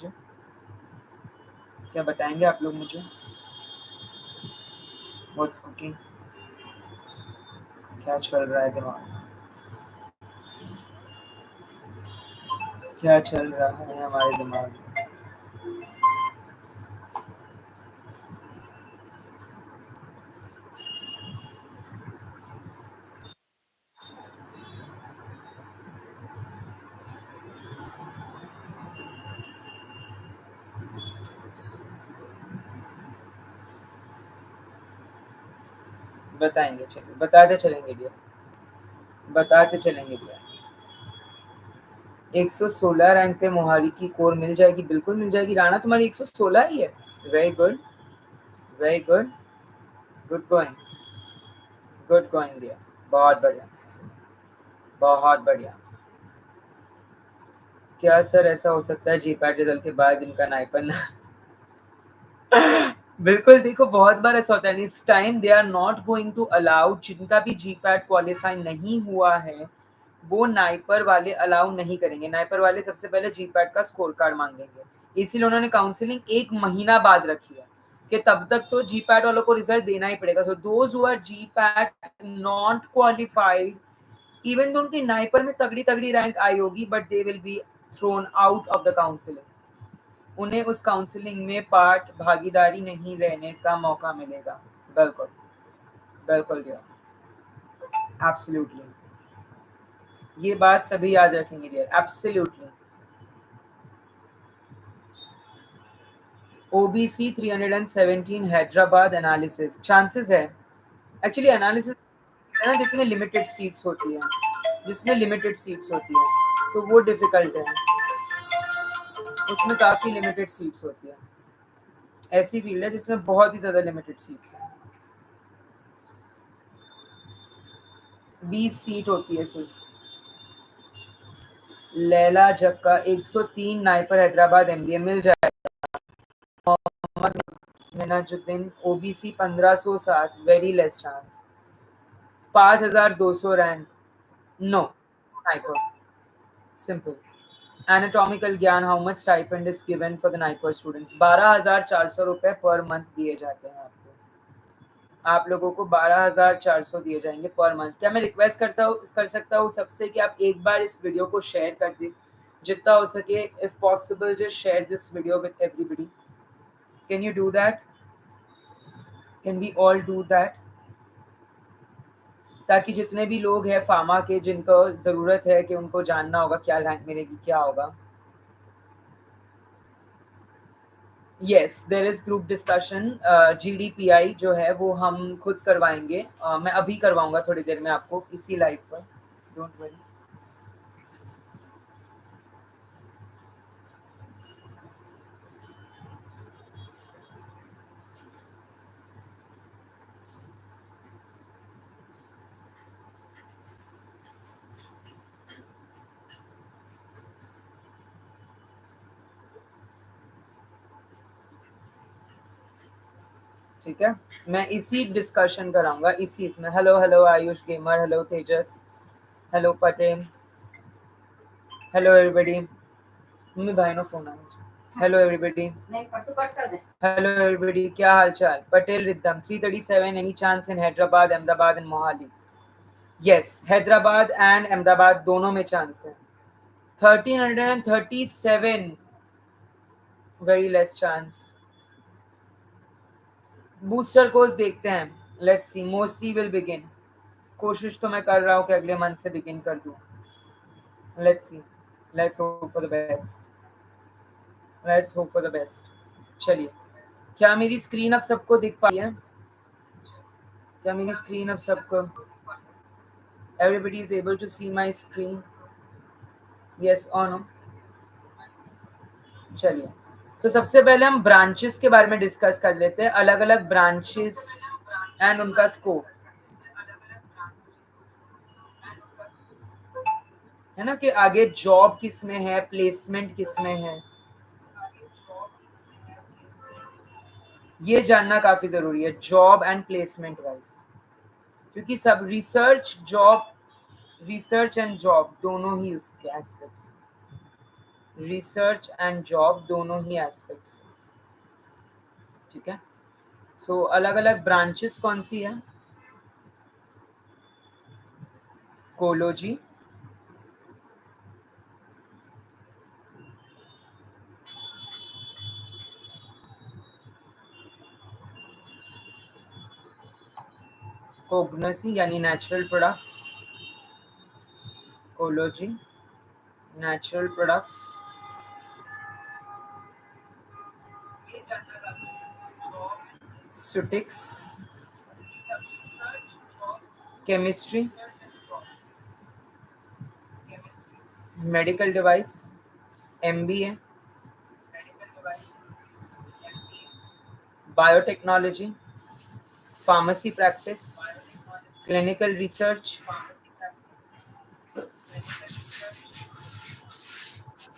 मुझे? क्या बताएंगे आप लोग मुझे? What's cooking? क्या चल रहा है दिमाग में? क्या चल रहा है हमारे दिमाग में? बताएंगे, चलिए बताते चलेंगे भैया, बताते चलेंगे भैया। 116 रैंक पे मोहाली की कोर मिल जाएगी, बिल्कुल मिल जाएगी। राणा तुम्हारी 116 ही है। Very good, very good, good going, good going भैया, बहुत बढ़िया, बहुत बढ़िया। क्या सर ऐसा हो सकता है जीपैट रिजल्ट के बाद इनका नाइपर ना बिल्कुल, देखो बहुत बार ऐसा होता है, इस time they are not going to allow, जिनका भी जीपैट क्वालिफाई नहीं हुआ है वो नाइपर वाले अलाउ नहीं करेंगे। नाइपर वाले सबसे पहले जीपैट का स्कोर कार्ड मांगेंगे, इसीलिए उन्होंने काउंसलिंग 1 महीना बाद रखी है कि तब तक तो जीपैट वालों को रिजल्ट देना ही पड़ेगा। So those who are GPAT not qualified, even तो उनकी नाइपर में तगड़ी तगड़ी रैंक आई होगी, but they will be thrown out of the counselling. उन्हें उस काउंसलिंग में पार्ट भागीदारी नहीं लेने का मौका मिलेगा। बिल्कुल, बिल्कुल डियर, एब्सोल्युटली, ये बात सभी याद रखेंगे dear, absolutely. OBC 317 Hyderabad analysis chances है, एक्चुअली एनालिसिस है ना जिसमें लिमिटेड सीट्स होती है, जिसमें लिमिटेड सीट्स होती है तो वो डिफिकल्ट है, उसमें काफी लिमिटेड सीट्स होती है। ऐसी फील्ड है जिसमें बहुत ही ज्यादा लिमिटेड सीट्स हैं, 20 सीट होती है सिर्फ। लैला जक्का 103 नाइपर हैदराबाद एमबीए मिल जाएगा। Mohammad Minajuddin OBC 1507 very less chance. 5200 rank, no NIPER, simple. Anatomical ज्ञान, how much stipend is given for the NIPER students? 12,400 रुपए पर मंथ दिए जाते हैं आपको, आप लोगों को 12,400 दिए जाएंगे पर मंथ। क्या मैं रिक्वेस्ट कर सकता हूँ सबसे कि आप एक बार इस वीडियो को शेयर कर दें जितना हो सके, if possible just share this video with everybody. Can you do that? Can we all do that? ताकि जितने भी लोग हैं फार्मा के जिनको ज़रूरत है कि उनको जानना होगा क्या रैंक मिलेगी, क्या होगा। Yes, there is group discussion. GDPI जो है वो हम खुद करवाएंगे, मैं अभी करवाऊंगा थोड़ी देर में आपको इसी लाइव पर, डोंट वरी। ठीक है, मैं इसी डिस्कशन कराऊंगा इसी इसमें। Hello hello Ayush gamer, hello Tejas, hello Patel, hello everybody. Mummy भाई नो फोन आया। हेलो एवरीबॉडी, नहीं पर तो कट कर दे। हेलो एवरीबॉडी, क्या हाल चाल? Patel rhythm 337, any chance in Hyderabad, Ahmedabad and Mohali? Yes, Hyderabad and Ahmedabad दोनों में चांस है। 1337, very less chance. Booster course देखते हैं, let's see, mostly will begin. कोशिश तो मैं कर रहा हूँ कि अगले मंथ से बिगिन कर दूँ। Let's see, let's hope for the best, let's hope for the best. चलिए, क्या मेरी स्क्रीन अब सबको दिख पाई है? क्या मेरी स्क्रीन अब सबको, everybody is able to see my screen? Yes और नो? चलिए, तो सबसे पहले हम ब्रांचेस के बारे में डिस्कस कर लेते हैं, अलग अलग ब्रांचेस एंड उनका स्कोप, है ना, कि आगे जॉब किस में है, प्लेसमेंट किस में है, ये जानना काफी जरूरी है, जॉब एंड प्लेसमेंट वाइज। क्योंकि सब रिसर्च एंड जॉब दोनों ही उसके एस्पेक्ट्स। रिसर्च एंड जॉब दोनों ही एस्पेक्ट्स, ठीक है। सो अलग अलग ब्रांचेस कौन सी है? कोलोजी, कोग्नसी यानी नेचुरल प्रोडक्ट्स, कोलोजी नेचुरल प्रोडक्ट्स, सुटिक्स chemistry, medical device, MBA, biotechnology, pharmacy practice, clinical research.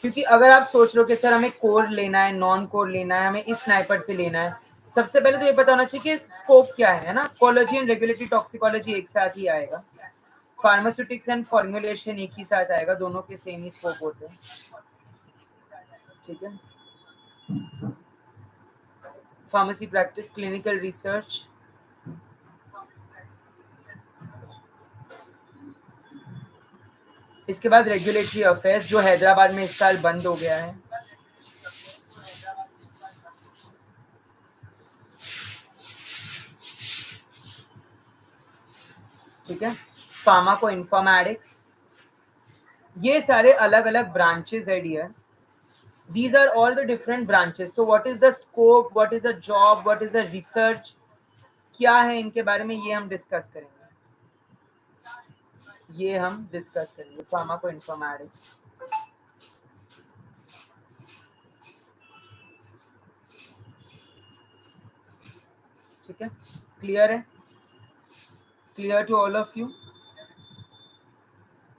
क्योंकि अगर आप सोच लो कि सर हमें कोर लेना है, नॉन कोर लेना है, हमें इस स्नाइपर से लेना है, सबसे पहले तो ये पता होना चाहिए कि स्कोप क्या है ना। कोलॉजी एंड रेगुलेटरी टॉक्सिकोलॉजी एक साथ ही आएगा, फार्मास्यूटिक्स एंड फॉर्मुलेशन एक ही साथ आएगा, दोनों के सेम ही स्कोप होते हैं, ठीक है। फार्मेसी प्रैक्टिस, क्लिनिकल रिसर्च, इसके बाद रेगुलेटरी अफेयर्स जो हैदराबाद में इस साल बंद हो गया है, ठीक है। फार्माको इन्फॉर्मेटिक्स, ये सारे अलग अलग ब्रांचेस है dear. These are all the different branches. So what is the scope, what is the job, what is the research, क्या है इनके बारे में, ये हम डिस्कस करेंगे, ये हम डिस्कस करेंगे। फार्माको इन्फॉर्मेटिक्स, ठीक है। क्लियर है? Clear to all of you?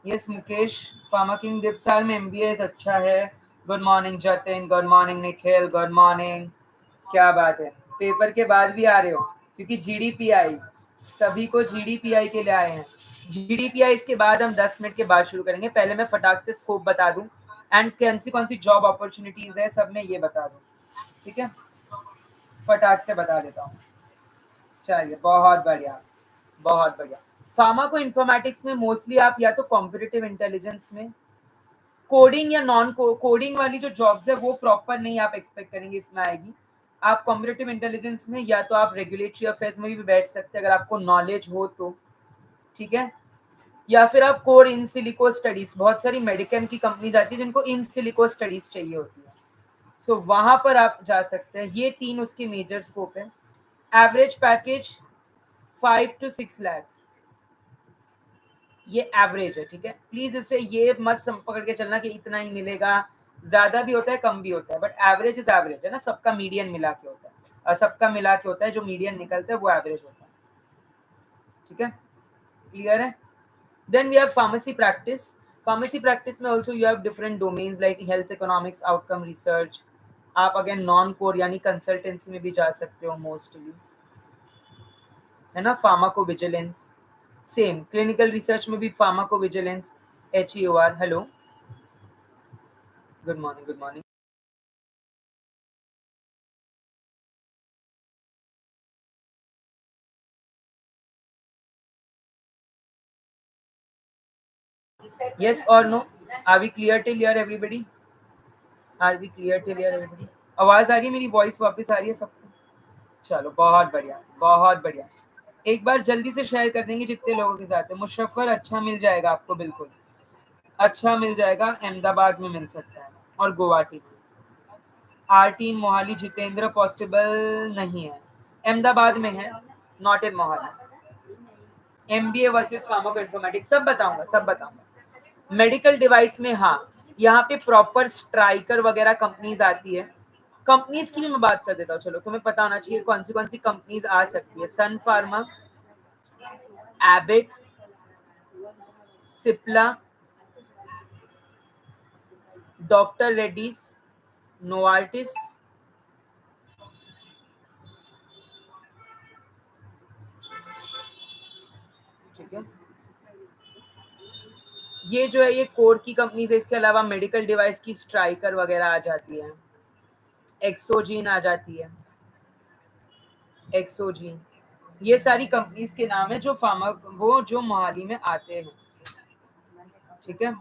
Yes Mukesh, pharma किंग दिपसाल में एमबीए अच्छा है। Good morning Jatin, good morning Nikhil, good morning. क्या बात है, पेपर के बाद भी आ रहे हो? क्योंकि जीडीपीआई, सभी को जीडीपीआई के लिए आए हैं। जीडीपीआई इसके बाद हम 10 मिनट के बाद शुरू करेंगे। पहले मैं फटाक से स्कोप बता दूं एंड कौन सी जॉब अपॉर्चुनिटीज है सब में ये बता दूं, ठीक है। फटाक से बता देता हूँ। चलिए, बहुत बढ़िया, बहुत बढ़िया। फार्माको इन्फॉर्मेटिक्स में मोस्टली आप या तो कॉम्पिटिटिव इंटेलिजेंस में, कोडिंग या नॉन कोडिंग वाली जो जॉब्स है वो प्रॉपर नहीं आप एक्सपेक्ट करेंगे इसमें आएगी। आप कॉम्पिटिटिव इंटेलिजेंस में या तो आप रेगुलेटरी अफेयर्स में भी बैठ सकते हैं अगर आपको नॉलेज हो तो, ठीक है। या फिर आप कोर इन सिलिको स्टडीज, बहुत सारी मेडिकल की कंपनीज आती है जिनको इन सिलिको स्टडीज चाहिए होती है, सो वहां पर आप जा सकते हैं। ये तीन उसके मेजर स्कोप है। एवरेज पैकेज 5 to 6 lakhs, ये एवरेज है, ठीक है। प्लीज इसे ये मत पकड़ के चलना कि इतना ही मिलेगा, ज्यादा भी होता है कम भी होता है, बट एवरेज इज एवरेज है ना, सबका मीडियन मिला के होता है, और सबका मिला के होता है, जो मीडियन निकलता है वो एवरेज होता है, ठीक है। क्लियर है? Then we have pharmacy practice. Pharmacy practice में also you have different domains like health economics, outcome research. आप अगेन नॉन कोर यानी कंसल्टेंसी में भी जा सकते हो मोस्टली, है ना। Pharmacovigilance, same clinical research में भी pharmacovigilance, HEOR। Hello, good morning, good morning. Yes or no? Are we clear till here everybody? Are we clear till here everybody? आवाज आ रही है मेरी, वॉइस वापस आ रही है सबको? चलो, बहुत बढ़िया, बहुत बढ़िया। एक बार जल्दी से शेयर कर देंगे जितने लोगों के साथ है। मुशफ्फर, अच्छा मिल जाएगा आपको, बिल्कुल अच्छा मिल जाएगा, अहमदाबाद में मिल सकता है और गुवाहाटी में। आरटी इन मोहाली, जितेंद्र पॉसिबल नहीं है, अहमदाबाद में है, not in Mohali. MBA versus pharmaco informatics सब बताऊंगा, सब बताऊंगा। मेडिकल डिवाइस में हाँ, यहाँ पे प्रॉपर स्ट्राइकर वगैरह कंपनीज आती है। कंपनीज की भी मैं बात कर देता हूँ, चलो तुम्हें पता होना चाहिए कौन सी कंपनीज आ सकती है। Sun Pharma, Abbott, Cipla, doctor Reddy's, Novartis, ठीक है। ये जो है ये कोर की कंपनीज है। इसके अलावा मेडिकल डिवाइस की स्ट्राइकर वगैरह आ जाती है, एक्सोजीन आ जाती है, एक्सोजीन। ये सारी कंपनीज के नाम है जो फार्मा वो जो मोहाली में आते हैं। ठीक है,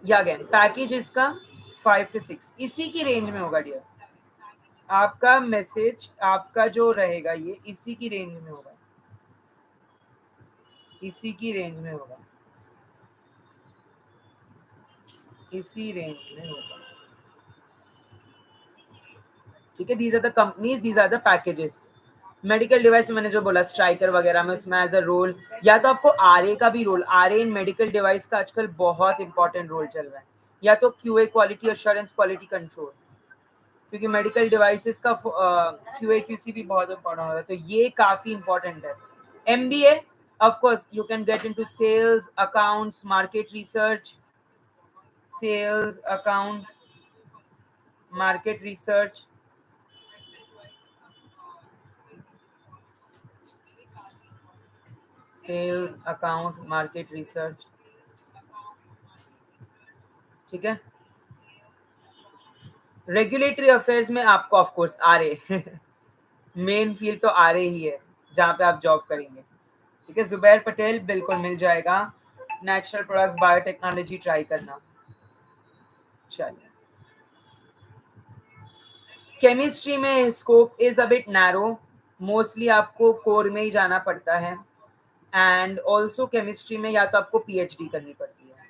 या अगेन पैकेज इसका 5 to 6 इसी की रेंज में होगा डियर। आपका मैसेज आपका जो रहेगा ये इसी की रेंज में होगा, इसी की रेंज में होगा, इसी रेंज में होगा। ठीक है, these are the companies, these are the packages. Medical device में मैंने जो बोला स्ट्राइकर वगैरह में, उसमें एज अ रोल या तो आपको आरए का भी role, RA in medical device का आजकल बहुत इंपॉर्टेंट रोल चल रहा है, या तो QA quality assurance quality control, क्योंकि मेडिकल डिवाइसेस का क्यूए क्यूसी भी बहुत इंपॉर्टेंट होता है, तो ये काफी इंपॉर्टेंट है। MBA of course you can get into sales, accounts, market research, sales account, market research, sales account, market research. ठीक है, रेगुलेटरी अफेयर्स में आपको ऑफ कोर्स आ रहे मेन फील्ड तो आ रही है जहाँ पे आप जॉब करेंगे। ठीक है, जुबैर पटेल बिल्कुल मिल जाएगा। नेचुरल प्रोडक्ट्स, बायोटेक्नोलॉजी ट्राई करना। चलिए, केमिस्ट्री में scope is a bit narrow, mostly आपको कोर में ही जाना पड़ता है, एंड ऑल्सो केमिस्ट्री में या तो आपको पीएचडी करनी पड़ती है,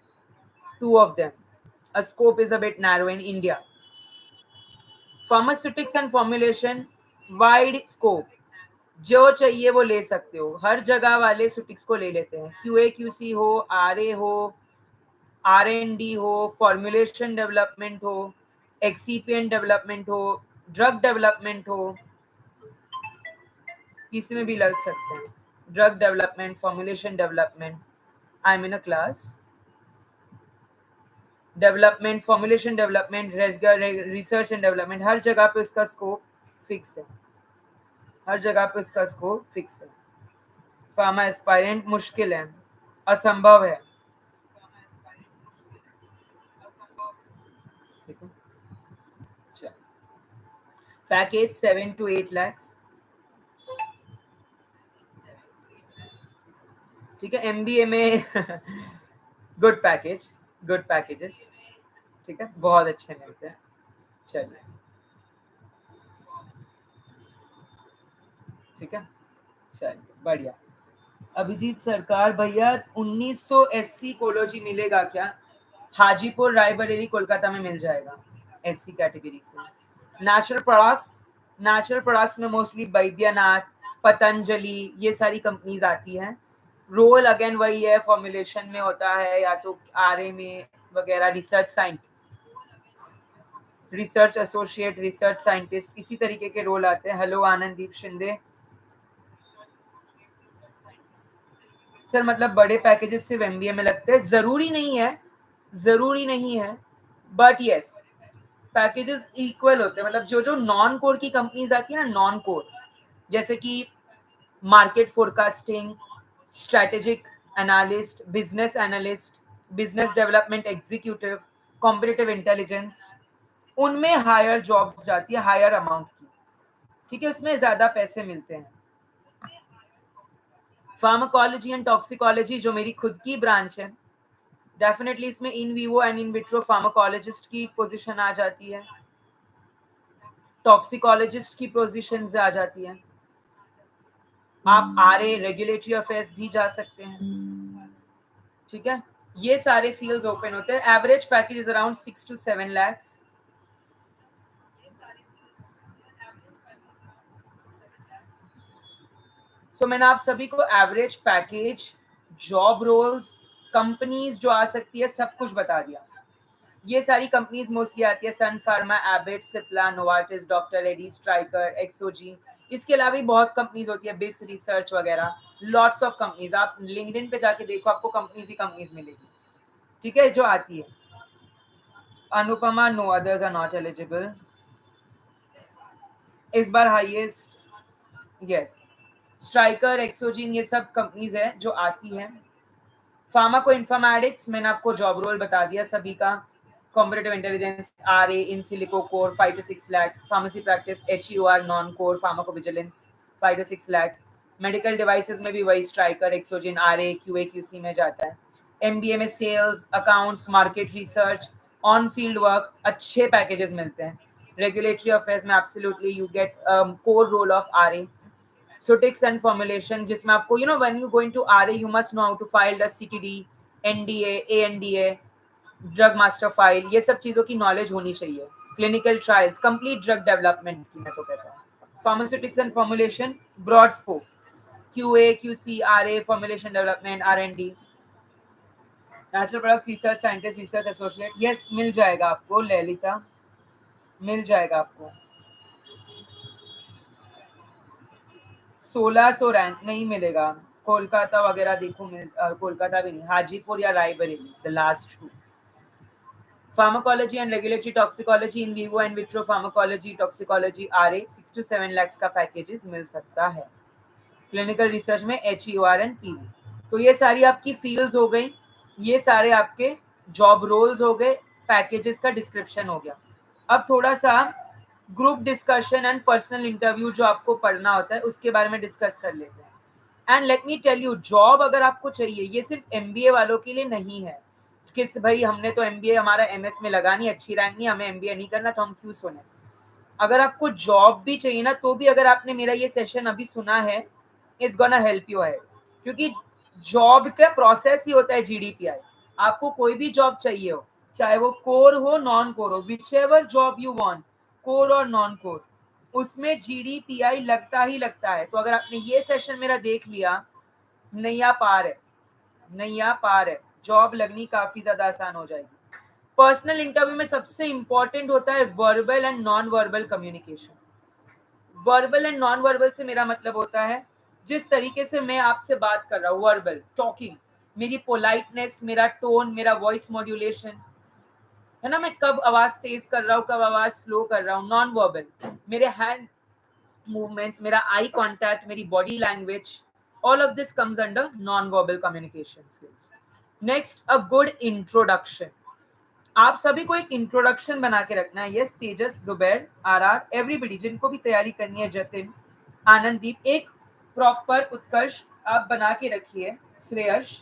two of them. A scope is a bit narrow in India. Pharmaceutics and formulation, wide scope, जो चाहिए वो ले सकते हो, हर जगह वाले सुटिक्स को ले लेते हैं, क्यूए क्यूसी हो, आरए हो, आर&डी हो, फॉर्मुलेशन डेवलपमेंट हो, एक्सीपिएंट डेवलपमेंट हो, ड्रग डेवलपमेंट हो, किसी में भी लग सकते हैं। Drug development, formulation development, I am in a class, development, formulation development, research and development, हर जगह पे उसका स्कोप फिक्स है, हर जगह पे उसका स्कोप फिक्स है। फार्मा एस्पायरेंट मुश्किल है, असंभव है। ठीक है, पैकेज 7 to 8 lakhs। ठीक है, एमबीए में गुड पैकेज, गुड पैकेजेस। ठीक है, बहुत अच्छे मिलते हैं। चलिए, ठीक है, चलिए बढ़िया। अभिजीत सरकार भैया 1900 एससी कोलोजी मिलेगा क्या? हाजीपुर, रायबरेली, कोलकाता में मिल जाएगा एससी कैटेगरी से। नेचुरल प्रोडक्ट्स, नेचुरल प्रोडक्ट्स में मोस्टली बैद्यनाथ, पतंजलि, ये सारी कंपनीज आती हैं। रोल अगेन वही है, फॉर्मुलेशन में होता है या तो आरए में वगैरह, research scientist, research associate, research scientist, इसी तरीके के रोल आते हैं। हेलो आनंददीप शिंदे सर, मतलब बड़े पैकेजेस सिर्फ एमबीए में लगते हैं? जरूरी नहीं है, जरूरी नहीं है, बट यस पैकेजेस इक्वल होते हैं। मतलब जो जो नॉन कोर की कंपनीज आती है ना, नॉन कोर, जैसे कि market forecasting, strategic analyst, business analyst, business development executive, competitive intelligence, उनमें हायर जॉब्स जाती है, हायर अमाउंट की। ठीक है, उसमें ज्यादा पैसे मिलते हैं। फार्माकोलॉजी एंड टॉक्सिकोलॉजी जो मेरी खुद की ब्रांच है, डेफिनेटली इसमें इन vivo and in vitro pharmacologist की पोजीशन आ जाती है, टॉक्सिकोलॉजिस्ट की पोजीशन आ जाती है। आप आरए, रेगुलेटरी अफेयर्स भी जा सकते हैं। ठीक है, ये सारे फील्ड्स ओपन होते हैं। Average package is around 6 to 7 lakhs। So मैंने आप सभी को average package, job roles, companies जो आ सकती है, सब कुछ बता दिया। ये सारी कंपनीज मोस्टली आती है, Sun Pharma, Abbott, Cipla, Novartis, doctor Reddy, Stryker, Exogen. इसके अलावा भी बहुत कंपनीज होती है, बिस रिसर्च वगैरह, लॉट्स ऑफ कंपनीज। आप लिंक्डइन पे जाके देखो, आपको कंपनीज ही कंपनीज मिलेगी। ठीक है, जो आती है। Anupama, no others are not eligible. इस बार हाईएस्ट, यस, स्ट्राइकर, एक्सोजिन, ये सब कंपनीज है जो आती है। फार्माको इन्फॉर्मेटिक्स, मैंने आपको जॉब रोल बता दिया सभी का। Competitive intelligence, RA, in silico core 5 to 6 lakhs। Pharmacy practice, HEOR non core, pharmacovigilance 5 to 6 lakhs। Medical devices में भी वही Stryker, Exogen, RA, QA, QC में जाता है। एमबीए में sales, accounts, market research, on field work, अच्छे packages मिलते हैं। रेगुलेटरी अफेयर्स में absolutely you get core role of RA. Sutics and formulation, जिसमें आपको when you going to RA you must know how to file the CTD, NDA, ANDA, drug master file, ये सब चीज़ों की knowledge होनी चाहिए। Clinical trials, complete drug development की मैं तो कहता हूँ। Pharmaceutics and formulation, broad scope, QA, QC, RA, formulation development, R&D, natural products research scientist, research associate, yes मिल जाएगा आपको ललिता, मिल जाएगा आपको। 1600 रैंक नहीं मिलेगा। कोलकाता वगैरह देखो, कोलकाता भी नहीं, हाजीपुर या Raebareli, the last two. Pharmacology and regulatory toxicology, in vivo and vitro pharmacology, toxicology, RA 6 to 7 lakhs का पैकेजेस मिल सकता है। क्लिनिकल रिसर्च में HEOR एंड PV। तो ये सारी आपकी फील्ड्स हो गई, ये सारे आपके जॉब रोल्स हो गए, पैकेजेस का डिस्क्रिप्शन हो गया। अब थोड़ा सा group discussion and personal interview जो आपको पढ़ना होता है उसके बारे में डिस्कस कर लेते हैं। And let me tell you, job अगर आपको चाहिए, ये सिर्फ MBA वालों के लिए नहीं है कि भाई हमने तो MBA हमारा MS में लगा नहीं, अच्छी रैंक नहीं, हमें MBA नहीं करना तो हम क्यों सुने। अगर आपको जॉब भी चाहिए ना, तो भी अगर आपने मेरा ये सेशन अभी सुना है, इट्स गोना हेल्प यू है, क्योंकि जॉब का प्रोसेस ही होता है GDPI। आपको कोई भी जॉब चाहिए हो, चाहे वो कोर हो नॉन कोर हो, which ever job you want, core और नॉन कोर, उसमें GDPI लगता ही लगता है। तो अगर आपने ये सेशन मेरा देख लिया, नैया पार है, नैया पार है, जॉब लगनी काफी ज्यादा आसान हो जाएगी। पर्सनल इंटरव्यू में सबसे इंपॉर्टेंट होता है verbal and non verbal communication. Verbal and non verbal से मेरा मतलब होता है जिस तरीके से मैं आपसे बात कर रहा हूँ, वर्बल टॉकिंग, मेरी पोलाइटनेस, मेरा टोन, मेरा वॉइस मॉड्यूलेशन है ना, मैं कब आवाज तेज कर रहा हूँ, कब आवाज स्लो कर रहा हूँ। नॉन वर्बल, मेरे हैंड मूवमेंट्स, मेरा आई कॉन्टैक्ट, मेरी body language, all of this comes under non-verbal communication skills. Next, a good introduction. आप सभी को एक इंट्रोडक्शन बना के रखना है। यस, तेजस, जुबैर, RR, एवरीबडी जिनको भी तैयारी करनी है, जतिन, आनंददीप, एक प्रॉपर उत्कर्ष आप बना के रखिए। Shreyas,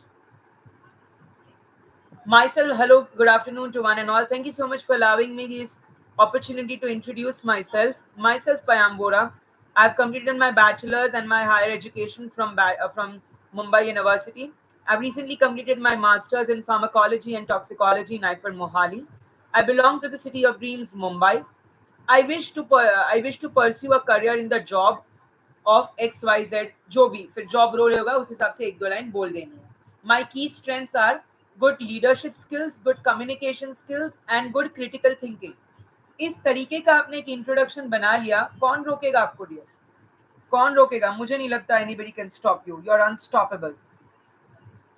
myself, hello, good afternoon to one and all. Thank you so much for allowing me this opportunity to introduce myself Payam Bora. I've completed my bachelor's and my higher education from Mumbai University. I've recently completed my master's in pharmacology and toxicology in Naipur, Mohali. I belong to the city of dreams, Mumbai. I wish to pursue a career in the job of XYZ, जो भी फिर job role होगा उस हिसाब से एक दो line बोल देनी है। My key strengths are good leadership skills, good communication skills and good critical thinking. इस तरीके का आपने एक इंट्रोडक्शन बना लिया, कौन रोकेगा आपको डियर, कौन रोकेगा? मुझे नहीं लगता anybody can stop you. You are unstoppable.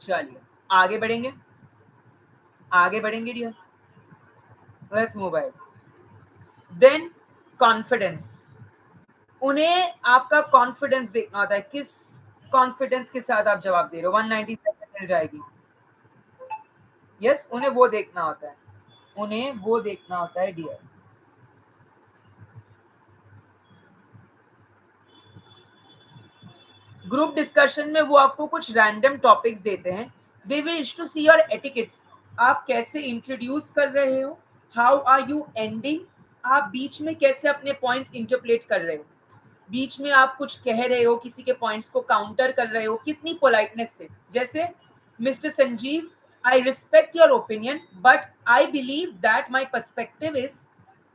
चलिए आगे बढ़ेंगे, आगे बढ़ेंगे dear, let's move ahead. Then confidence. उन्हें आपका कॉन्फिडेंस देखना होता है, किस कॉन्फिडेंस के साथ आप जवाब दे रहे हो। 197 मिल जाएगी। यस, उन्हें वो देखना होता है, उन्हें वो देखना होता है डियर। ग्रुप डिस्कशन में वो आपको कुछ रैंडम टॉपिक्स देते हैं। They wish to see your etiquettes, आप कैसे इंट्रोड्यूस कर रहे हो, हाउ आर यू एंडिंग, आप बीच में कैसे अपने पॉइंट्स इंटरप्रेट कर रहे हो, बीच में आप कुछ कह रहे हो, किसी के पॉइंट्स को काउंटर कर रहे हो, कितनी पोलाइटनेस से। जैसे mister Sanjeev, I respect your opinion but I believe that my perspective is,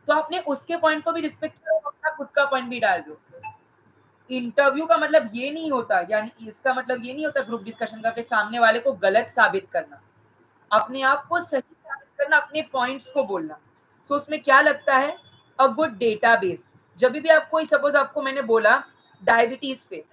तो आपने उसके पॉइंट को भी रिस्पेक्ट करो, अपना खुद का पॉइंट भी डाल दो। इंटरव्यू का मतलब ये नहीं होता, यानी इसका मतलब ये नहीं होता ग्रुप डिस्कशन का कि सामने वाले को गलत साबित करना, अपने आप को सही साबित करना, अपने पॉइंट्स को बोलना। तो उसमें क्या लगता है, अ गुड डेटाबेस। जब भी आपको, सपोज आपको मैंने बोला डायबिटीज पे,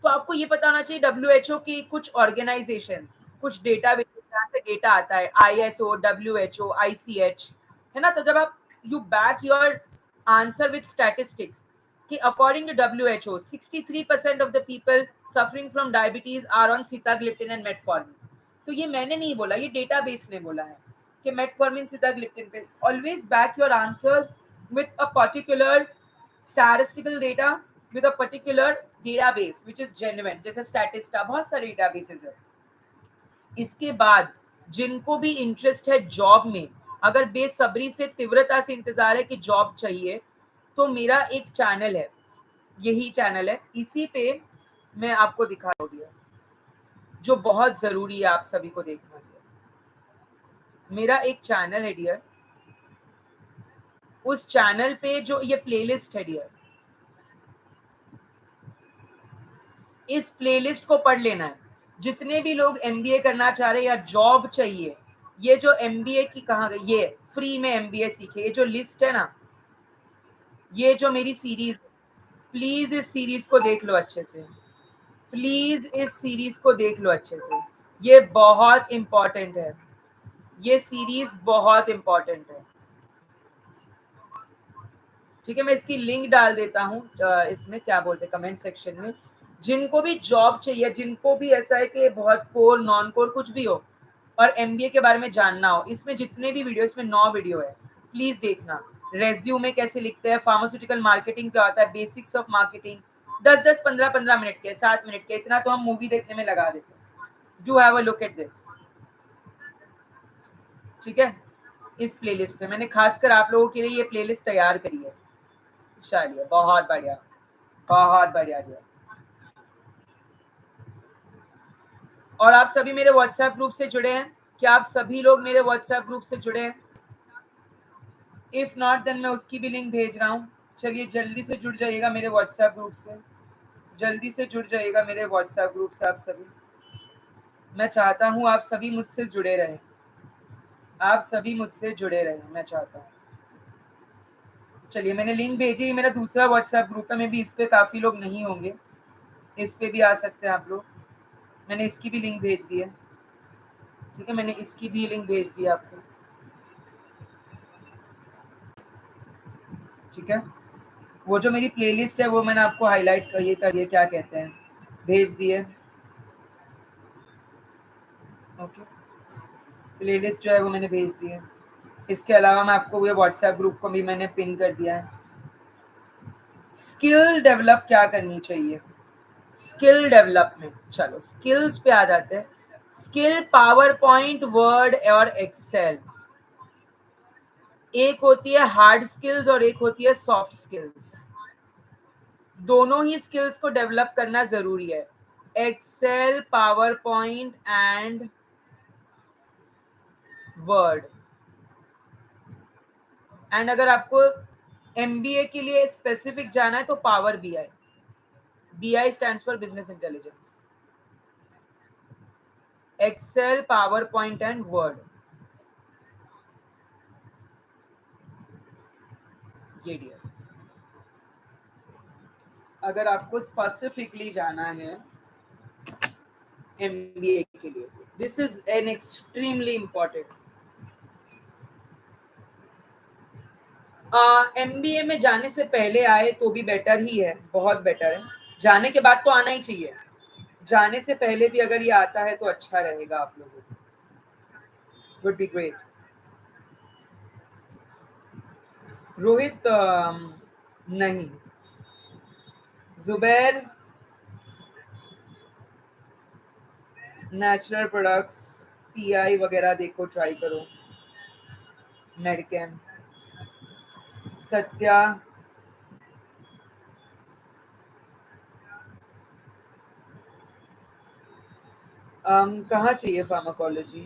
तो आपको ये पता होना चाहिए WHO की कुछ ऑर्गेनाइजेशंस, कुछ डेटाबेस जहाँ से डेटा आता है, ISO, WHO, ICH, है ना। तो जब आप you back your answer with statistics कि according to WHO 63% of the people suffering from diabetes are on sitagliptin and metformin. तो ये मैंने नहीं बोला, ये डेटाबेस ने बोला है कि मेटफॉर्मिन सीताग्लिप्टिन पे। Always back your answers with a particular statistical data, with a particular database which is genuine, जैसे स्टैटिस्टा, बहुत सारे डेटाबेसेस है। इसके बाद जिनको भी इंटरेस्ट है जॉब में, अगर बेसब्री से तीव्रता से इंतजार है कि जॉब चाहिए, तो मेरा एक चैनल है, यही चैनल है, इसी पे मैं आपको दिखा रही हूँ, जो बहुत जरूरी है आप सभी को देखना है। मेरा एक चैनल है डियर, उस चैनल पे जो ये प्लेलिस्ट है डियर, इस प्लेलिस्ट को पढ़ लेना है। जितने भी लोग एमबीए करना चाह रहे हैं या जॉब चाहिए, ये जो एमबीए की कहाँ गई, ये फ्री में एमबीए सीखे, ये जो लिस्ट है ना, ये जो मेरी सीरीज, प्लीज इस सीरीज को देख लो अच्छे से, प्लीज इस सीरीज को देख लो अच्छे से, ये बहुत इंपॉर्टेंट है, ये सीरीज बहुत इंपॉर्टेंट है। ठीक है, मैं इसकी लिंक डाल देता हूँ इसमें क्या बोलते हैं कमेंट सेक्शन में। जिनको भी जॉब चाहिए, जिनको भी ऐसा है कि बहुत कोर नॉन कोर कुछ भी हो और एमबीए के बारे में जानना हो, इसमें जितने भी वीडियो, इसमें 9 वीडियो है, प्लीज देखना। रेज्यूमे कैसे लिखते हैं, फार्मास्यूटिकल मार्केटिंग क्या होता है, बेसिक्स ऑफ मार्केटिंग, 10-10 15-15 मिनट के, 7 मिनट के, इतना तो हम मूवी देखने में लगा देते हैं। Do have a look at this. ठीक है, इस प्लेलिस्ट में मैंने खासकर आप लोगों के लिए ये प्लेलिस्ट तैयार करी है। चलिए, बहुत बढ़िया, बहुत बढ़िया दिया। और आप सभी मेरे व्हाट्सएप ग्रुप से जुड़े हैं क्या? आप सभी लोग मेरे व्हाट्सएप ग्रुप से जुड़े हैं? इफ नॉट देन मैं उसकी भी लिंक भेज रहा हूँ। चलिए जल्दी से जुड़ जाइएगा मेरे व्हाट्सएप ग्रुप से, जल्दी से जुड़ जाइएगा मेरे व्हाट्सएप ग्रुप से आप सभी। मैं चाहता हूँ आप सभी मुझसे जुड़े रहें, आप सभी मुझसे जुड़े रहें, मैं चाहता हूँ। चलिए, मैंने लिंक भेजी, ये मेरा दूसरा व्हाट्सएप ग्रुप है, मे भी इस पे काफ़ी लोग नहीं होंगे, इस पे भी आ सकते हैं आप लोग। मैंने इसकी भी लिंक भेज दी है। ठीक है, मैंने इसकी भी लिंक भेज दी आपको। ठीक है, वो जो मेरी प्लेलिस्ट है वो मैंने आपको हाईलाइट कर, ये करिए क्या कहते हैं, भेज दिए। ओके, प्लेलिस्ट जो है वो मैंने भेज दी है। इसके अलावा मैं आपको वो व्हाट्सएप ग्रुप को भी मैंने पिन कर दिया है। स्किल डेवलप क्या करनी चाहिए, स्किल डेवलपमेंट, चलो स्किल्स पे आ जाते हैं। स्किल पावर पॉइंट, वर्ड और एक्सेल। एक होती है हार्ड स्किल्स और एक होती है सॉफ्ट स्किल्स। दोनों ही स्किल्स को डेवलप करना जरूरी है, Excel, PowerPoint and Word. And अगर आपको एमबीए के लिए स्पेसिफिक जाना है तो Power BI, BI stands for business intelligence, Excel, PowerPoint and Word, ये डियर। अगर आपको स्पेसिफिकली जाना है एमबीए के लिए, this is an extremely important. MBA में जाने से पहले आए तो भी बेटर ही है, बहुत बेटर है। जाने के बाद तो आना ही चाहिए, जाने से पहले भी अगर ये आता है तो अच्छा रहेगा आप लोगों को, वुड बी ग्रेट। रोहित नहीं, जुबैर नेचुरल प्रोडक्ट्स, पीआई वगैरह देखो, ट्राई करो, मेडकेम, सत्या, कहाँ चाहिए फार्माकोलॉजी?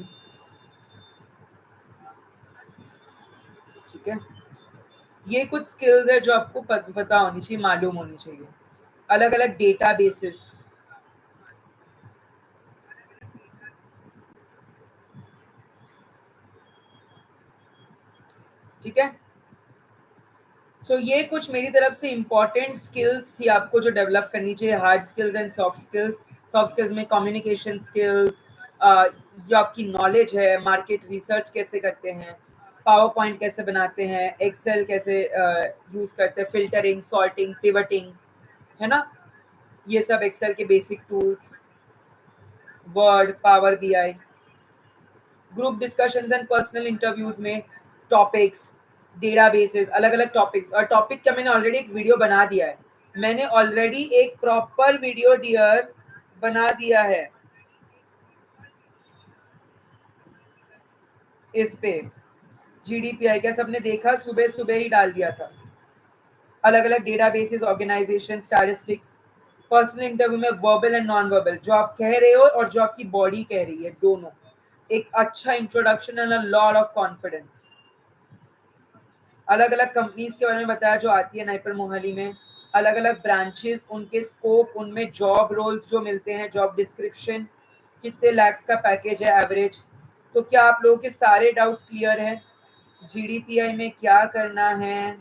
ठीक है, ये कुछ स्किल्स है जो आपको पता होनी चाहिए, मालूम होनी चाहिए। अलग अलग डेटा बेसिस, ठीक है। सो ये कुछ मेरी तरफ से इंपॉर्टेंट स्किल्स थी आपको जो डेवलप करनी चाहिए, hard skills and soft skills. Soft skills में कम्युनिकेशन स्किल्स, जो आपकी नॉलेज है, मार्केट रिसर्च कैसे करते हैं, पावर पॉइंट कैसे बनाते हैं, एक्सेल कैसे यूज करते हैं, फिल्टरिंग, सॉर्टिंग, पिवटिंग, है ना, ये सब एक्सेल के basic tools, word, power BI, group discussions and personal interviews में टॉपिक्स, डेटाबेसेस, अलग अलग टॉपिक्स। और टॉपिक का मैंने ऑलरेडी एक वीडियो बना दिया है, मैंने ऑलरेडी एक प्रॉपर वीडियो डियर बना दिया है इस पे। जीडीपीआई क्या सबने देखा, सुबह सुबह ही डाल दिया था। अलग अलग databases, organisation, statistics, personal interview में वर्बल एंड नॉन वर्बल, जो आप कह रहे हो और जो आपकी बॉडी कह रही है, दोनों एक अच्छा introduction and a lot of confidence. अलग अलग कंपनीज के बारे में बताया जो आती है नाइपर मोहाली में, अलग अलग ब्रांचेस, उनके स्कोप, उनमें जॉब रोल्स जो मिलते हैं, जॉब डिस्क्रिप्शन, कितने लैक्स का पैकेज है एवरेज। तो क्या आप लोगों के सारे डाउट्स क्लियर हैं? जीडीपीआई में क्या करना है,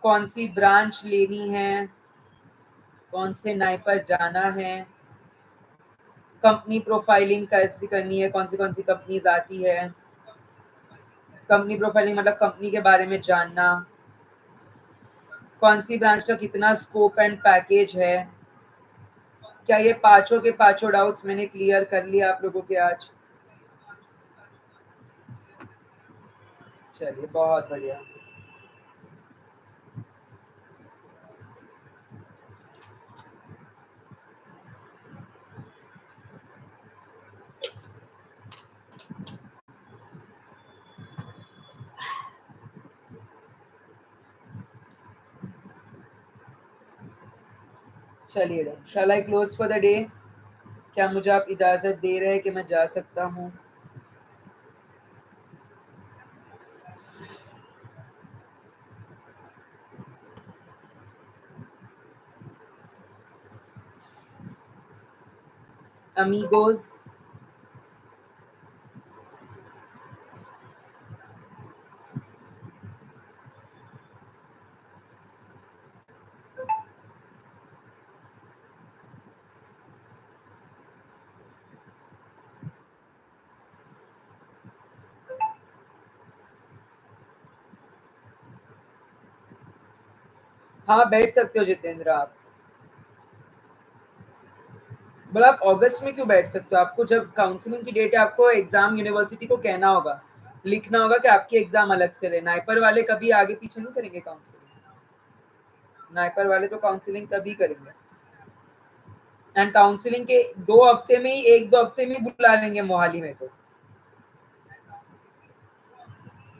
कौन सी ब्रांच लेनी है, कौन से नाइपर जाना है, कंपनी प्रोफाइलिंग कैसे करनी है, कौन सी कंपनीज आती है, कंपनी प्रोफाइलिंग मतलब कंपनी के बारे में जानना, कौन सी ब्रांच का कितना स्कोप एंड पैकेज है। क्या ये पांचों के पांचों डाउट्स मैंने क्लियर कर लिया आप लोगों के आज? चलिए बहुत बढ़िया। चलिए then, shall I close for the day? क्या मुझे आप इजाजत दे रहे हैं कि मैं जा सकता हूँ? अमीगोज, हाँ बैठ सकते हो जितेंद्र आप। बट आप अगस्त में क्यों बैठ सकते हो? आपको जब काउंसलिंग की डेट है, आपको एग्जाम यूनिवर्सिटी को कहना होगा, लिखना होगा कि आपकी एग्जाम अलग से रहे। नाइपर वाले कभी आगे पीछे नहीं करेंगे काउंसलिंग, नाइपर वाले तो काउंसलिंग तभी करेंगे। एंड काउंसलिंग के 2 हफ्ते में ही, 1-2 हफ्ते में ही बुला लेंगे मोहाली में।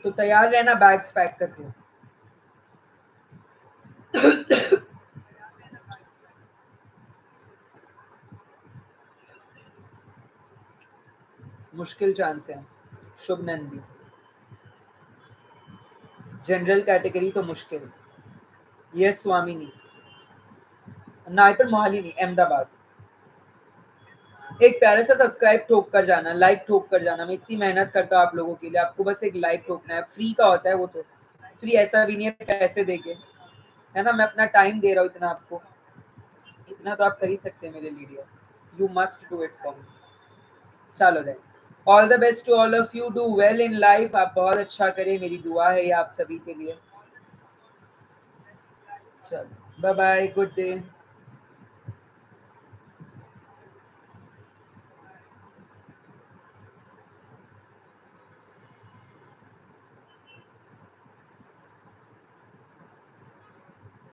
तो तैयार रहना बैग्स पैक करके। मुश्किल चांस है। शुभ नंदी, जनरल कैटेगरी तो मुश्किल। यस स्वामिनी, नाइपर मोहाली नहीं, अहमदाबाद। एक प्यारे सा सब्सक्राइब ठोक कर जाना, लाइक ठोक कर जाना। मैं इतनी मेहनत करता हूँ आप लोगों के लिए, आपको बस एक लाइक ठोकना है। फ्री का होता है वो, तो फ्री ऐसा भी नहीं है पैसे देके, है ना। मैं अपना टाइम दे रहा हूँ इतना आपको, इतना तो आप कर ही सकते हैं मेरे लिए। You must do it for me. चलो then, all the best to all of you, do well in life. आप बहुत अच्छा करें, मेरी दुआ है ये आप सभी के लिए। चलो बाय बाय, गुड डे।